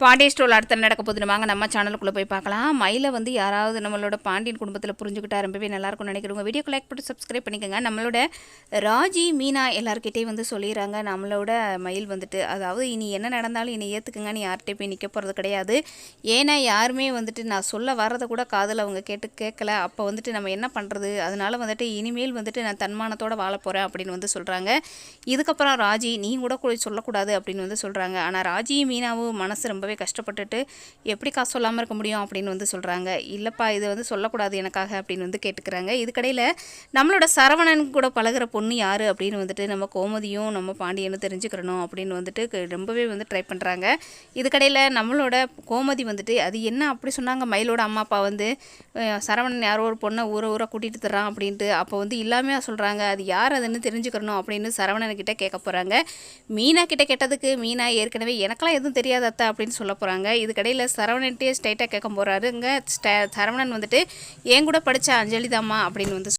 பாண்டியன் ஸ்டோரில் அடுத்த நடக்க போகுது வாங்க நம்ம சேனலுக்குள்ளே போய் பார்க்கலாம். மயிலை வந்து யாராவது நம்மளோட பாண்டியன் குடும்பத்தில் புரிஞ்சுக்கிட்டா ரொம்பவே நல்லாயிருக்கும்னு நினைக்கிறவங்க வீடியோக்கு லைக் போட்டு சப்ஸ்கிரைப் பண்ணிக்கோங்க. நம்மளோட ராஜி மீனா எல்லாருக்கிட்டே வந்து சொல்லிடுறாங்க, நம்மளோட மயில் வந்துட்டு அதாவது இனி என்ன நடந்தாலும் இனி ஏற்றுக்குங்கன்னு யார்கிட்டே போய் நிற்க போகிறது கிடையாது. ஏன்னா யாருமே வந்துட்டு நான் சொல்ல வர்றதை கூட காதில் அவங்க கேட்கல. அப்போ வந்துட்டு நம்ம என்ன பண்ணுறது, அதனால வந்துட்டு இனிமேல் வந்துட்டு நான் தன்மானத்தோடு வாழ போகிறேன் அப்படின்னு வந்து சொல்கிறாங்க. இதுக்கப்புறம் ராஜி நீ கூட சொல்லக்கூடாது அப்படின்னு வந்து சொல்கிறாங்க. ஆனால் ராஜியும் மீனாவும் மனசு ரொம்பவே கஷ்டப்பட்டுட்டு எப்படி காசு சொல்லாமல் இருக்க முடியும் அப்படின்னு வந்து சொல்கிறாங்க. இல்லைப்பா இது வந்து சொல்லக்கூடாது எனக்காக அப்படின்னு வந்து கேட்டுக்கிறாங்க. இதுக்கடையில் நம்மளோட சரவணன் கூட பழகிற பொண்ணு யார் அப்படின்னு வந்துட்டு நம்ம கோமதியும் நம்ம பாண்டியனும் தெரிஞ்சுக்கிறணும் அப்படின்னு வந்துட்டு ரொம்பவே வந்து ட்ரை பண்ணுறாங்க. இதுக்கடையில் நம்மளோட கோமதி வந்துட்டு அது என்ன அப்படி சொன்னாங்க, மயிலோட அம்மா அப்பா வந்து சரவணன் யாரோ ஒரு பொண்ணை ஊரை கூட்டிகிட்டு தர்றான் அப்படின்ட்டு. அப்போ வந்து இல்லாமையாக சொல்கிறாங்க, அது யார் அதுன்னு தெரிஞ்சுக்கிறணும் அப்படின்னு சரவணன்கிட்ட கேட்க போகிறாங்க. மீனா கிட்ட கேட்டதுக்கு மீனா ஏற்கனவே எனக்கெல்லாம் எதுவும் தெரியாது அத்தை அப்படின்னு சொல்ல போகிறாங்க. இதுக்கடையில் சரவணன்ட்டே ஸ்ட்ரைட்டாக கேட்க போகிறாருங்க. சரவணன் வந்துட்டு என் கூட படித்த அஞ்சலி தாம்மா அப்படின்னு வந்து